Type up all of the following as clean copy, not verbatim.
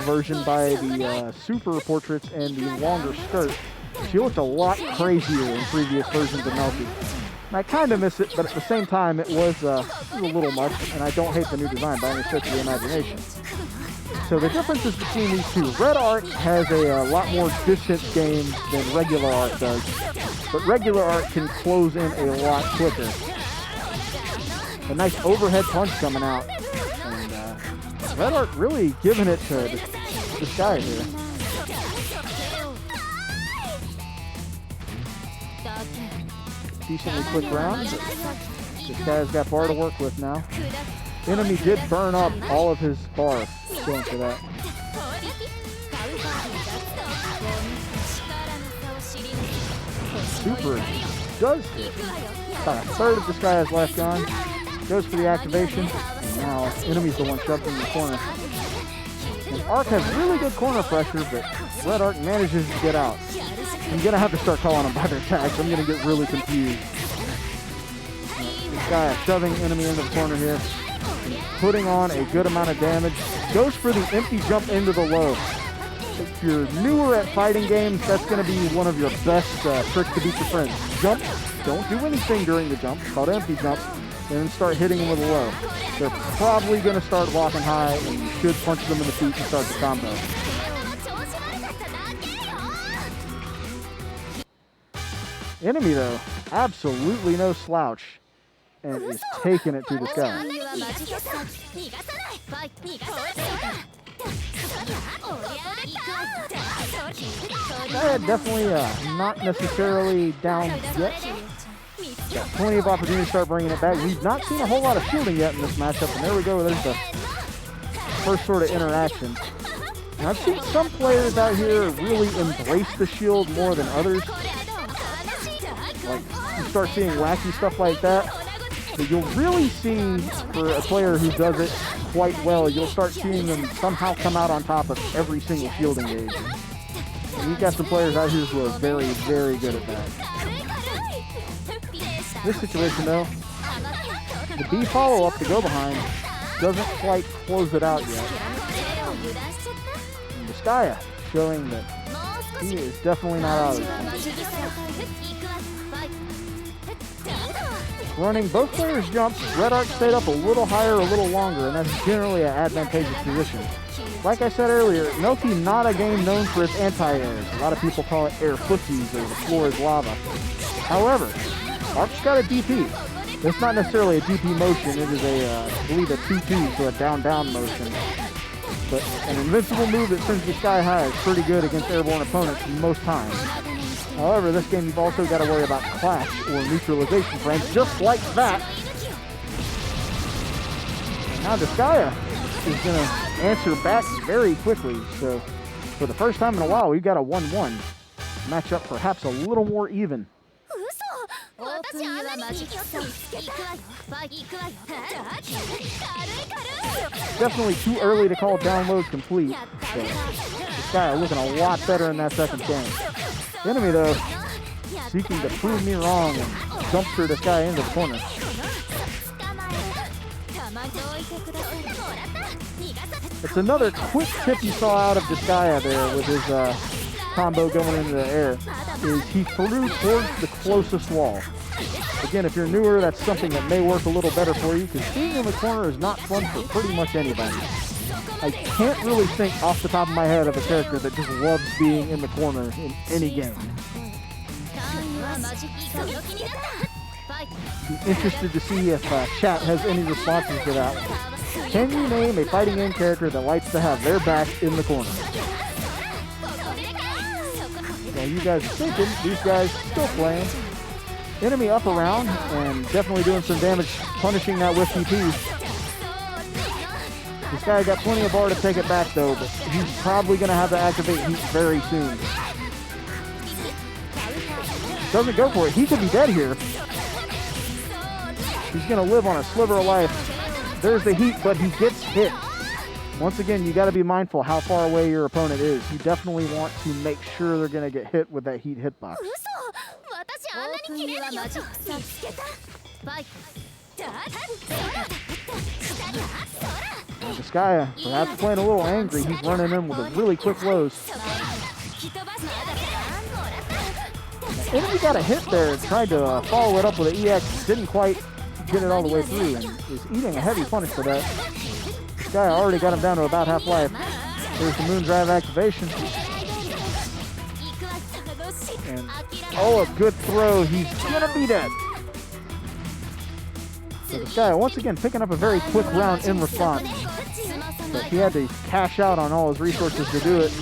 version by the super portraits and the longer skirt. She looked a lot crazier in previous versions of Melty. And I kind of miss it, but at the same time, it was a little much, and I don't hate the new design by any stretch of the imagination. So the differences between these two, Red Art has a lot more distance game than regular art does, but regular art can close in a lot quicker. A nice overhead punch coming out, and Red Art really giving it to this guy here. Decently quick round. This guy's got bar to work with now. Enemy did burn up all of his bar going for that. Super does hit. About a third of this guy has left gone. Goes for the activation. And now enemy's the one shoved in the corner. And Arc has really good corner pressure, but Red Arc manages to get out. I'm going to have to start calling them by their tags. I'm going to get really confused. This guy shoving enemy into the corner here. Putting on a good amount of damage. Goes for the empty jump into the low. If you're newer at fighting games, that's going to be one of your best tricks to beat your friends. Jump. Don't do anything during the jump. It's called empty jump. And then start hitting them with a low. They're probably going to start locking high, and you should punch them in the feet to start the combo. Enemy, though, absolutely no slouch, and is taking it to the sky. Definitely not necessarily down yet. Got plenty of opportunity to start bringing it back. We've not seen a whole lot of shielding yet in this matchup, and there we go. There's the first sort of interaction. And I've seen some players out here really embrace the shield more than others. Like, you start seeing wacky stuff like that. But you'll really see, for a player who does it quite well, you'll start seeing them somehow come out on top of every single shielding gauge. And you've got some players out here who are very, very good at that. This situation, though, the B follow-up to go behind doesn't quite close it out yet. And Disgaea showing that he is definitely not out of it. Running both players' jumps, Red Arc stayed up a little higher, a little longer, and that's generally an advantageous position. Like I said earlier, Melty not a game known for its anti-airs. A lot of people call it air footsies or the floor is lava. However, Arc's got a DP. It's not necessarily a DP motion. It is I believe a 2-2, so a down-down motion. But an invincible move that sends you sky high is pretty good against airborne opponents most times. However, this game you've also got to worry about clash or neutralization frames, just like that. And now Disgaea is going to answer back very quickly. So for the first time in a while, we've got a 1-1 matchup, perhaps a little more even. Definitely too early to call download complete. So Disgaea looking a lot better in that second game. Enemy, though, seeking to prove me wrong and dumpster this guy into the corner. It's another quick tip you saw out of Disgaea there with his combo going into the air, is he flew towards the closest wall. Again, if you're newer, that's something that may work a little better for you, because being in the corner is not fun for pretty much anybody. I can't really think off the top of my head of a character that just loves being in the corner in any game. Be interested to see if chat has any responses to that. Can you name a fighting game character that likes to have their back in the corner? While you guys are thinking, these guys still playing. Enemy up around and definitely doing some damage, punishing that with TP. This guy got plenty of bar to take it back, though, but he's probably going to have to activate heat very soon. Doesn't go for it. He could be dead here. He's going to live on a sliver of life. There's the heat, but he gets hit. Once again, you got to be mindful how far away your opponent is. You definitely want to make sure they're going to get hit with that heat hitbox. Disgaea, perhaps playing a little angry, he's running in with a really quick lows. Enemy got a hit there, tried to follow it up with an EX, didn't quite get it all the way through, and is eating a heavy punish for that. Disgaea already got him down to about half life. There's the Moondrive activation. And, oh, a good throw. He's gonna be dead. So Disgaea once again picking up a very quick round in response. But he had to cash out on all his resources to do it.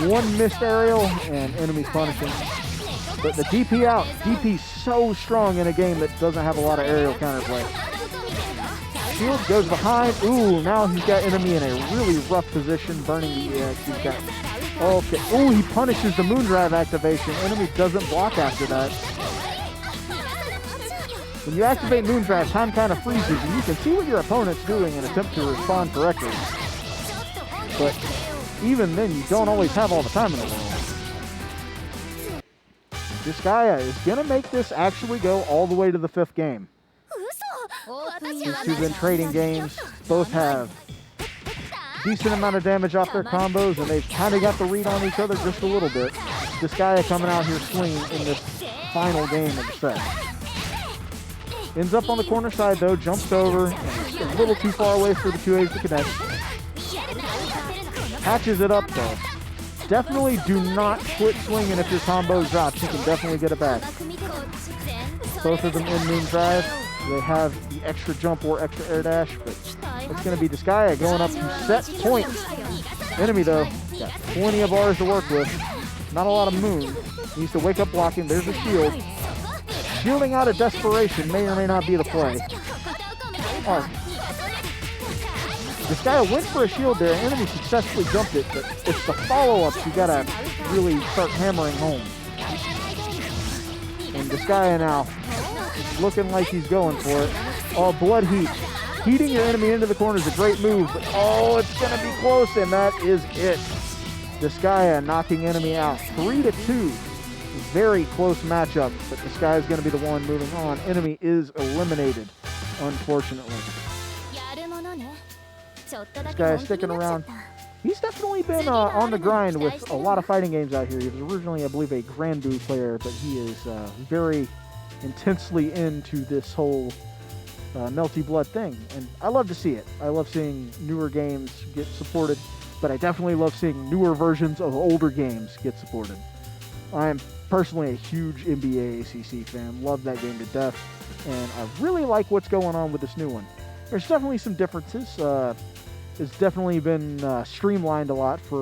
One missed aerial and enemies punishing. But the DP out. DP's so strong in a game that doesn't have a lot of aerial counterplay. Shield goes behind. Ooh, now he's got enemy in a really rough position, burning the EX. He's got, okay. Ooh, he punishes the Moondrive activation. Enemy doesn't block after that. When you activate Moondrive, time kind of freezes, and you can see what your opponent's doing and attempt to respond correctly. But even then, you don't always have all the time in the world. Disgaea is going to make this actually go all the way to the 5th game. These two have been trading games. Both have decent amount of damage off their combos, and they've kind of got the read on each other just a little bit. Disgaea coming out here swinging in this final game of the set. Ends up on the corner side though, jumps over, and a little too far away for the 2As to connect. Patches it up though. Definitely do not quit swinging if your combo drops. You can definitely get it back. Both of them in Moondrive. They have the extra jump or extra air dash, but it's going to be Disgaea going up to set point. Enemy though, got plenty of bars to work with. Not a lot of moon. Needs to wake up blocking. There's a shield. Shielding out of desperation may or may not be the play. Oh. Disgaea went for a shield there. Enemy successfully jumped it, but it's the follow-ups you gotta really start hammering home. And Disgaea now looking like he's going for it. Oh, blood heat. Heating your enemy into the corner is a great move, but oh, it's gonna be close, and that is it. Disgaea knocking enemy out. 3-2. Very close matchup, but Disgaea is gonna be the one moving on. Enemy is eliminated, unfortunately. Disgaea sticking around. He's definitely been on the grind with a lot of fighting games out here. He was originally, I believe, a Xanadu player, but he is very intensely into this whole Melty Blood thing. And I love to see it. I love seeing newer games get supported, but I definitely love seeing newer versions of older games get supported. I am personally a huge NBA ACC fan. Love that game to death. And I really like what's going on with this new one. There's definitely some differences. It's definitely been streamlined a lot for